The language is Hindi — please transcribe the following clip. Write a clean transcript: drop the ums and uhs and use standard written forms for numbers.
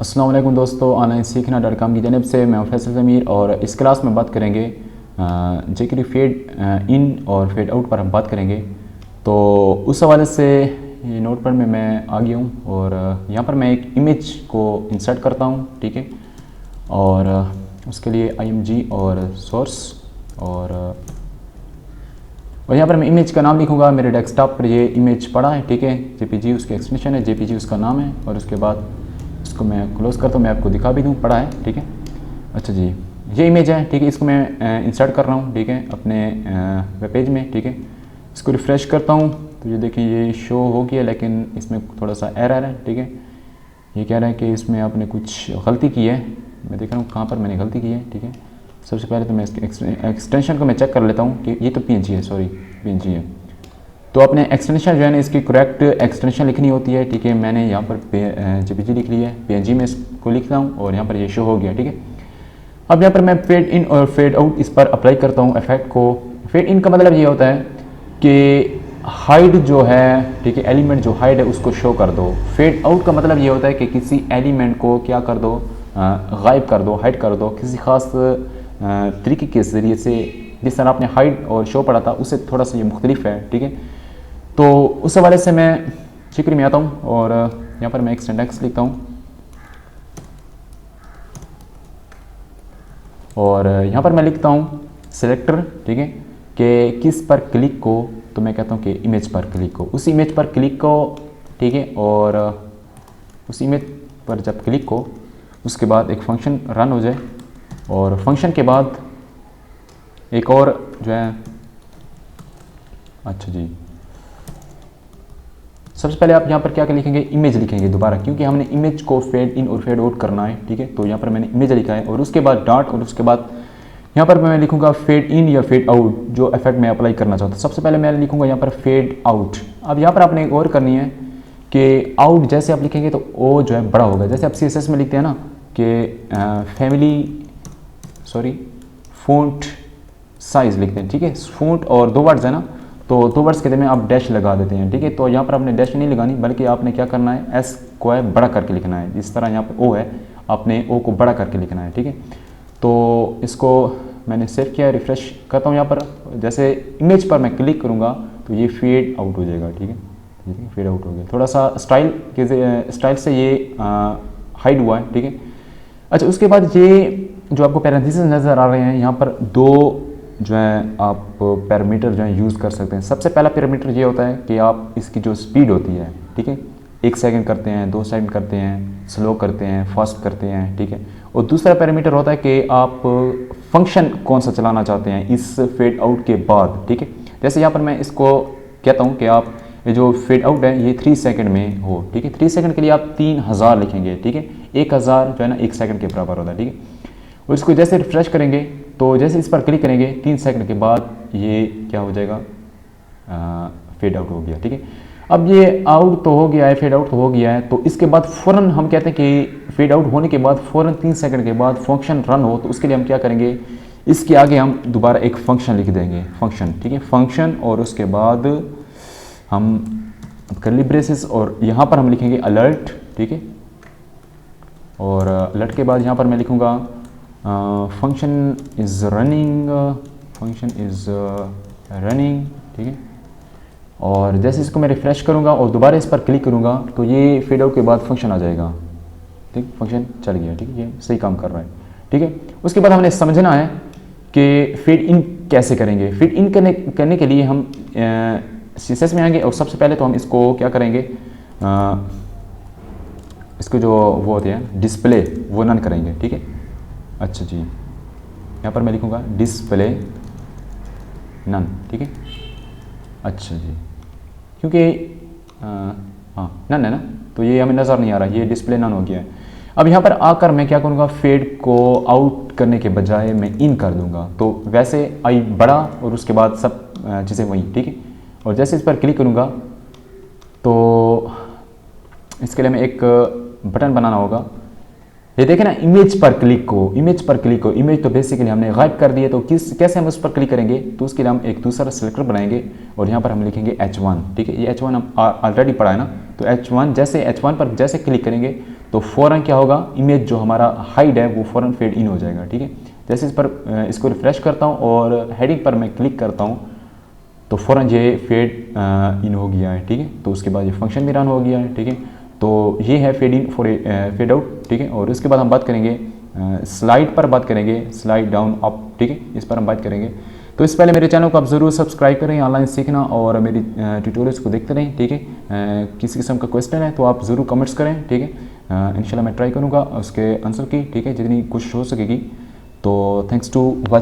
अस्सलाम वालेकुम दोस्तों, ऑनलाइन सीखना .com की जानब से मैं फैसल ज़मीर और इस क्लास में बात करेंगे जेके फेड इन और फेड आउट पर हम बात करेंगे। तो उस हवाले से ये नोटपैड में मैं आ गया हूँ और यहाँ पर मैं एक इमेज को इंसर्ट करता हूँ, ठीक है। और उसके लिए img और सोर्स और यहाँ पर मैं इमेज का नाम लिखूँगा। मेरे डेस्कटॉप पर ये इमेज पड़ा है, ठीक है। जेपीजी उसकी एक्सटेंशन है, जेपीजी उसका नाम है। और उसके बाद इसको मैं क्लोज़ करता हूँ, मैं आपको दिखा भी दूँ, पड़ा है, ठीक है। अच्छा जी, ये इमेज है, ठीक है। इसको मैं इंसर्ट कर रहा हूँ, ठीक है, अपने वेब पेज में, ठीक है। इसको रिफ़्रेश करता हूँ तो ये देखिए ये शो हो गया, लेकिन इसमें थोड़ा सा एरर है, ठीक है। ये कह रहा है कि इसमें आपने कुछ गलती की है। मैं देख रहा हूँ कहाँ पर मैंने गलती की है, ठीक है। सबसे पहले तो मैं इसके एक्सटेंशन को मैं चेक कर लेता हूँ कि ये तो PNG है, सॉरी PNG है। तो अपने एक्सटेंशन जो है ना, इसकी करेक्ट एक्सटेंशन लिखनी होती है, ठीक है। मैंने यहाँ पर जेपीजी लिख लिया है, PNG में इसको लिखता हूँ और यहाँ पर ये शो हो गया, ठीक है। अब यहाँ पर मैं फेड इन और फेड आउट इस पर अप्लाई करता हूँ इफेक्ट को। फेड इन का मतलब ये होता है कि हाइड जो है, ठीक है, एलिमेंट जो हाइड है उसको शो कर दो। फेड आउट का मतलब ये होता है कि किसी एलिमेंट को क्या कर दो, गायब कर दो, हाइड कर दो किसी ख़ास तरीके के ज़रिए से। जिस तरह आपने हाइड और शो पढ़ा था उससे थोड़ा सा ये मुख्तलिफ है, ठीक है। तो उस हवाले से मैं फिक्र में आता हूँ और यहाँ पर मैं एक सिंटैक्स लिखता हूँ और यहाँ पर मैं लिखता हूँ सेलेक्टर, ठीक है, कि किस पर क्लिक को। तो मैं कहता हूँ कि इमेज पर क्लिक को, उस इमेज पर क्लिक को, ठीक है। और उस इमेज पर जब क्लिक को उसके बाद एक फंक्शन रन हो जाए और फंक्शन के बाद एक और जो है, अच्छा जी, सबसे पहले आप यहाँ पर क्या लिखेंगे, इमेज लिखेंगे दोबारा, क्योंकि हमने इमेज को फेड इन और फेड आउट करना है, ठीक है। तो यहाँ पर मैंने इमेज लिखा है और उसके बाद डॉट और उसके बाद यहाँ पर मैं लिखूँगा फेड इन या फेड आउट, जो इफेक्ट मैं अप्लाई करना चाहता हूँ। सबसे पहले मैं लिखूँगा यहाँ पर फेड आउट। अब यहाँ पर आपने एक और करनी है कि आउट जैसे आप लिखेंगे तो ओ जो है बड़ा होगा। जैसे आप CSS में लिखते हैं ना कि फ़ॉन्ट साइज़ लिखते हैं, ठीक है। फ़ॉन्ट और दो वर्ड्स है ना, तो दो वर्ड्स के दरमियान आप डैश लगा देते हैं, ठीक है। तो यहाँ पर आपने डैश नहीं लगानी, बल्कि आपने क्या करना है, एस को है बड़ा करके लिखना है। जिस तरह यहाँ पर ओ है, आपने ओ को बड़ा करके लिखना है, ठीक है। तो इसको मैंने सेव किया, रिफ़्रेश करता हूँ। यहाँ पर जैसे इमेज पर मैं क्लिक करूँगा तो ये फेड आउट हो जाएगा, ठीक है, फेड आउट हो गया। थोड़ा सा स्टाइल से ये हाइड हुआ है, ठीक है। अच्छा, उसके बाद ये जो आपको पैरेंथेसिस नज़र आ रहे हैं, यहाँ पर दो जो है आप पैरामीटर जो है यूज़ कर सकते हैं। सबसे पहला पैरामीटर ये होता है कि आप इसकी जो स्पीड होती है, ठीक है, 1 सेकंड करते हैं, 2 सेकंड करते हैं, स्लो करते हैं, फास्ट करते हैं, ठीक है। और दूसरा पैरामीटर होता है कि आप फंक्शन कौन सा चलाना चाहते हैं इस फेड आउट के बाद, ठीक है। जैसे यहाँ पर मैं इसको कहता हूँ कि आप ये जो फेड आउट है ये 3 सेकंड में हो, ठीक है। 3 सेकंड के लिए आप 3000 लिखेंगे, ठीक है। 1000 जो है ना 1 सेकंड के बराबर होता है, ठीक है। और इसको जैसे रिफ्रेश करेंगे तो जैसे इस पर क्लिक करेंगे 3 सेकंड के बाद ये क्या हो जाएगा, फेड आउट हो गया, ठीक है। अब ये आउट तो हो गया है, फेड आउट तो हो गया है, तो इसके बाद फ़ौरन हम कहते हैं कि फेड आउट होने के बाद फ़ौरन 3 सेकंड के बाद फंक्शन रन हो। तो उसके लिए हम क्या करेंगे, इसके आगे हम दोबारा एक फंक्शन लिख देंगे, फंक्शन, ठीक है, फंक्शन। और उसके बाद हम कर्ली ब्रेसेस और यहाँ पर हम लिखेंगे अलर्ट, ठीक है। और अलर्ट के बाद यहाँ पर मैं लिखूँगा function is running, function is running, ठीक है। और जैसे इसको मैं रिफ़्रेश करूँगा और दोबारा इस पर क्लिक करूँगा तो ये फेड आउट के बाद फंक्शन आ जाएगा, ठीक, फंक्शन चल गया, ठीक है, ये सही काम कर रहा है, ठीक है। उसके बाद हमने समझना है कि फेड इन कैसे करेंगे। फेड इन करने के लिए हम CSS में आएंगे और सबसे पहले तो हम इसको क्या करेंगे, इसको जो वो होते हैं डिस्प्ले, वो नन करेंगे, ठीक है। अच्छा जी, यहाँ पर मैं लिखूँगा डिस्प्ले नन, ठीक है। अच्छा जी, क्योंकि हाँ नन है ना, तो ये हमें नज़र नहीं आ रहा, ये डिस्प्ले नन हो गया है। अब यहाँ पर आकर मैं क्या करूँगा, फेड को आउट करने के बजाय मैं इन कर दूँगा। तो वैसे आई बड़ा और उसके बाद सब चीज़ें वहीं, ठीक है। और जैसे इस पर क्लिक करूँगा तो इसके लिए हमें एक बटन बनाना होगा। ये देखें ना, इमेज पर क्लिक को, इमेज पर क्लिक को, इमेज तो बेसिकली हमने गायब कर दिए, तो कैसे हम उस पर क्लिक करेंगे, तो उसके लिए हम एक दूसरा सेलेक्टर बनाएंगे और यहाँ पर हम लिखेंगे H1, ठीक है। ये H1 हम ऑलरेडी पढ़ा है ना, तो H1 पर जैसे क्लिक करेंगे तो फ़ौरन क्या होगा, इमेज जो हमारा हाइड है वो फ़ौरन फेड इन हो जाएगा। ठीक है, जैसे इस पर इसको रिफ़्रेश करता हूँ और हेडिंग पर मैं क्लिक करता हूँ तो फ़ौरन ये फेड इन हो गया है। ठीक है, तो उसके बाद ये फंक्शन भी रन हो गया है। ठीक है, तो ये है fade in for fade out. ठीक है, और इसके बाद हम बात करेंगे स्लाइड पर, बात करेंगे स्लाइड डाउन अप। ठीक है, इस पर हम बात करेंगे। तो इससे पहले मेरे चैनल को आप ज़रूर सब्सक्राइब करें, ऑनलाइन सीखना, और मेरी ट्यूटोरियल्स को देखते रहें। ठीक है, किसी किस्म का क्वेश्चन है तो आप ज़रूर कमेंट्स करें। ठीक है, इंशाल्लाह मैं ट्राई करूँगा उसके आंसर की। ठीक है, जितनी कोशिश हो सकेगी। तो थैंक्स टू वॉच।